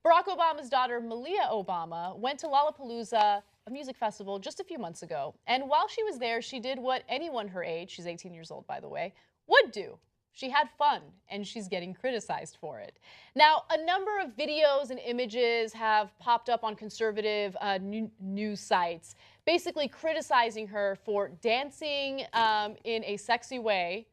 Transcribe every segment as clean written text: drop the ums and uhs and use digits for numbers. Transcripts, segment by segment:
Barack Obama's daughter, Malia Obama, went to Lollapalooza, a music festival, just a few months ago. And while she was there, she did what anyone her age, she's 18 years old, by the way, would do. She had fun, and she's getting criticized for it. Now, a number of videos and images have popped up on conservative news sites, basically criticizing her for dancing in a sexy way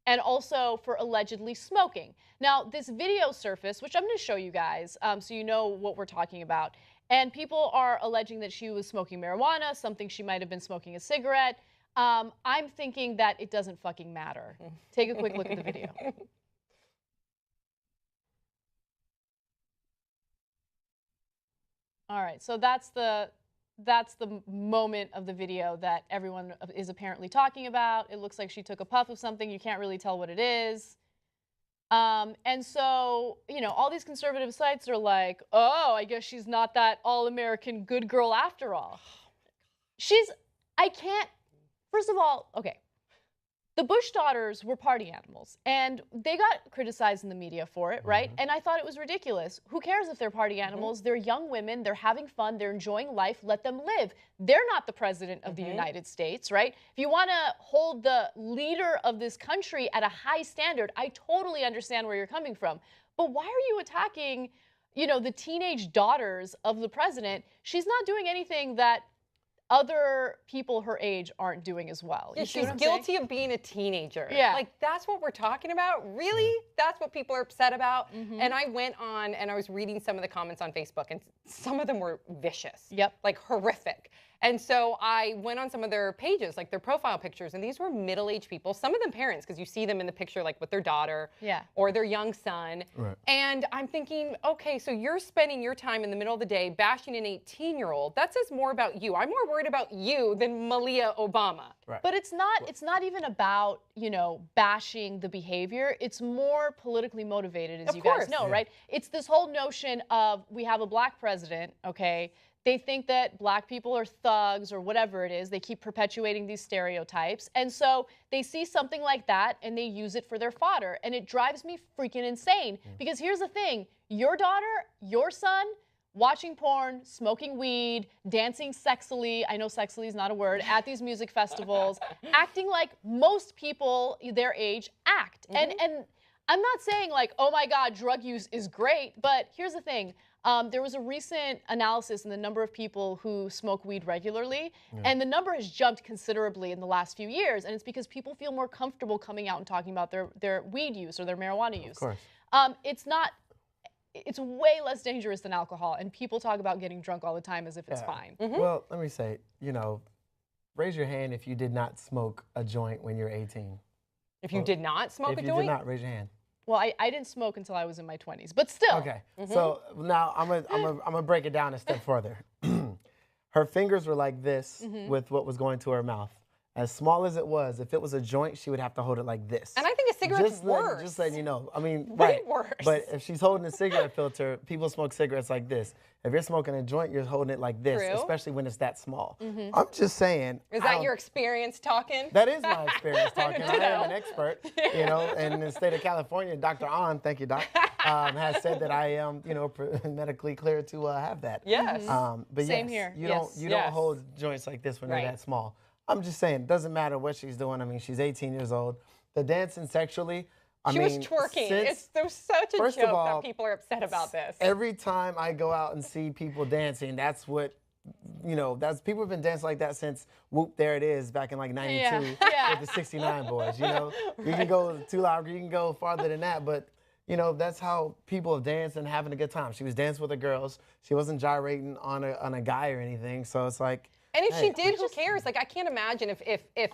and also for allegedly smoking. Now, this video surfaced, which I'm going to show you guys so you know what we're talking about. And people are alleging that she was smoking marijuana, something she might have been smoking a cigarette. I'm thinking that it doesn't fucking matter. Take a quick look at the video. All right, so that's the moment of the video that everyone is apparently talking about. It looks like she took a puff of something. You can't really tell what it is. And so, you know, all these conservative sites are like, oh, I guess she's not that all-American good girl after all. First of all, okay, the Bush daughters were party animals, and they got criticized in the media for it, right? And I thought it was ridiculous. Who cares if they're party animals? They're young women, they're having fun, they're enjoying life, let them live. They're not the president of the United States, right? If you want to hold the leader of this country at a high standard, I totally understand where you're coming from. But why are you attacking, you know, the teenage daughters of the president? She's not doing anything that other people her age aren't doing as well. Yeah, she's guilty of being a teenager. Yeah. Like, that's what we're talking about? Really? That's what people are upset about? And I went on and I was reading some of the comments on Facebook, and some of them were vicious. Yep. Like, horrific. And so I went on some of their pages, like their profile pictures, and these were middle-aged people, some of them parents, because you see them in the picture like with their daughter or their young son. Right. And I'm thinking, okay, so you're spending your time in the middle of the day bashing an 18-year-old. That says more about you. I'm more worried about you than Malia Obama. Right. But it's not even about, you know, bashing the behavior. It's more politically motivated, as you guys know, right? It's this whole notion of we have a black president, okay? They think that black people are thugs or whatever it is. They keep perpetuating these stereotypes. And so they see something like that and they use it for their fodder. And it drives me freaking insane. Because here's the thing. Your daughter, your son, watching porn, smoking weed, dancing sexily, I know sexily is not a word, at these music festivals, acting like most people their age act. And I'm not saying like, oh my God, drug use is great, but here's the thing. There was a recent analysis in the number of people who smoke weed regularly, and the number has jumped considerably in the last few years, and it's because people feel more comfortable coming out and talking about their weed use or their marijuana use. Of course. It's way less dangerous than alcohol, and people talk about getting drunk all the time as if it's fine. Well, let me say, you know, raise your hand if you did not smoke a joint when you're 18. If you did not smoke a joint? If you did not, raise your hand. Well, I didn't smoke until I was in my 20s, but still. Okay, so now I'm gonna break it down a step further. Her fingers were like this with what was going to her mouth. As small as it was, if it was a joint, she would have to hold it like this. And I think a cigarette's worse. Just letting you know. I mean, way worse. But if she's holding a cigarette filter, people smoke cigarettes like this. If you're smoking a joint, you're holding it like this, especially when it's that small. I'm just saying. Is that your experience talking? That is my experience talking. I am an expert, you know, and in the state of California, Dr. Ahn, thank you, Doc, has said that I am, you know, medically cleared to have that. Yes. But Same here. You don't hold joints like this when they're that small. I'm just saying, it doesn't matter what she's doing. I mean, she's 18 years old. The dancing sexually, she was twerking. There's such a joke that people are upset about this. Every time I go out and see people dancing, that's what, you know, people have been dancing like that since Whoop, There It Is back in like 92 with the 69 boys, you know. You can go too loud, you can go farther than that, but you know, that's how people have danced and having a good time. She was dancing with the girls. She wasn't gyrating on a guy or anything, so it's like, and if she did, who cares? Like, I can't imagine if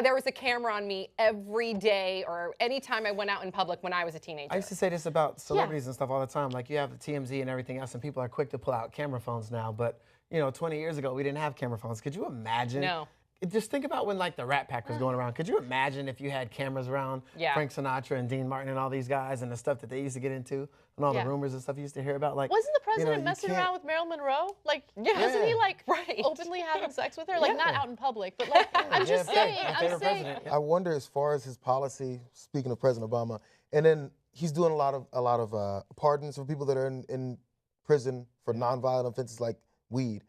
there was a camera on me every day or any time I went out in public when I was a teenager. I used to say this about celebrities and stuff all the time. Like, you have the TMZ and everything else, and people are quick to pull out camera phones now. But, you know, 20 years ago, we didn't have camera phones. Could you imagine? No. Just think about when, like, the Rat Pack was going around. Could you imagine if you had cameras around Frank Sinatra and Dean Martin and all these guys and the stuff that they used to get into and all the rumors and stuff you used to hear about? Like, wasn't the president messing around with Marilyn Monroe? Like, wasn't he, like, openly having sex with her? Like, not out in public, but, like, I'm just saying. I wonder, as far as his policy, speaking of President Obama, and then he's doing a lot of pardons for people that are in prison for nonviolent offenses like weed,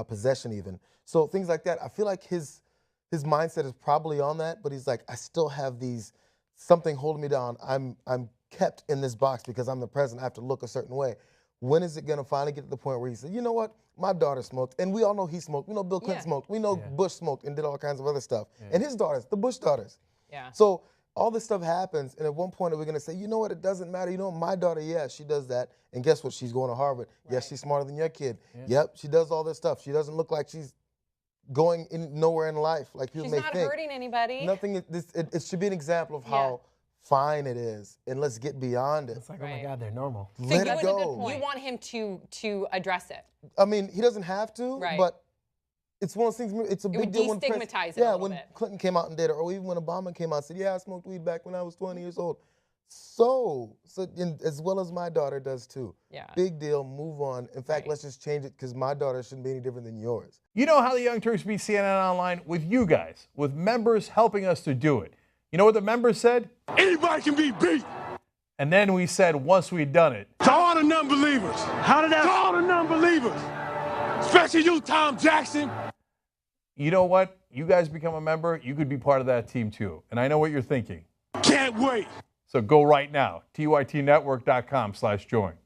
possession even. So things like that. I feel like his mindset is probably on that, but he's like, I still have something holding me down. I'm kept in this box because I'm the president. I have to look a certain way. When is it going to finally get to the point where he said, you know what? My daughter smoked, and we all know he smoked. We know Bill Clinton smoked. We know Bush smoked and did all kinds of other stuff. And his daughters, the Bush daughters. Yeah. So all this stuff happens, and at one point we're going to say, you know what, it doesn't matter. You know, my daughter, she does that. And guess what? She's going to Harvard. Right. Yes, she's smarter than your kid. Yeah. Yep, she does all this stuff. She doesn't look like she's going nowhere in life like people may think. She's not hurting anybody. Nothing. It should be an example of how fine it is, and let's get beyond it. It's like, oh my God, they're normal. So Let it go. You want him to address it. I mean, he doesn't have to, but it's one of those things. It's a big deal when destigmatize it a little when Clinton came out and did it, or even when Obama came out and said, "Yeah, I smoked weed back when I was 20 years old." So as well as my daughter does too. Yeah. Big deal. Move on. In fact, let's just change it because my daughter shouldn't be any different than yours. You know how the Young Turks beat CNN Online? With you guys, with members helping us to do it. You know what the members said? Anybody can be beat. And then we said, once we'd done it. To all the non-believers. How did that? To all the non-believers. Especially you, Tom Jackson. You know what? You guys become a member, you could be part of that team too. And I know what you're thinking. Can't wait. So go right now, tytnetwork.com/join.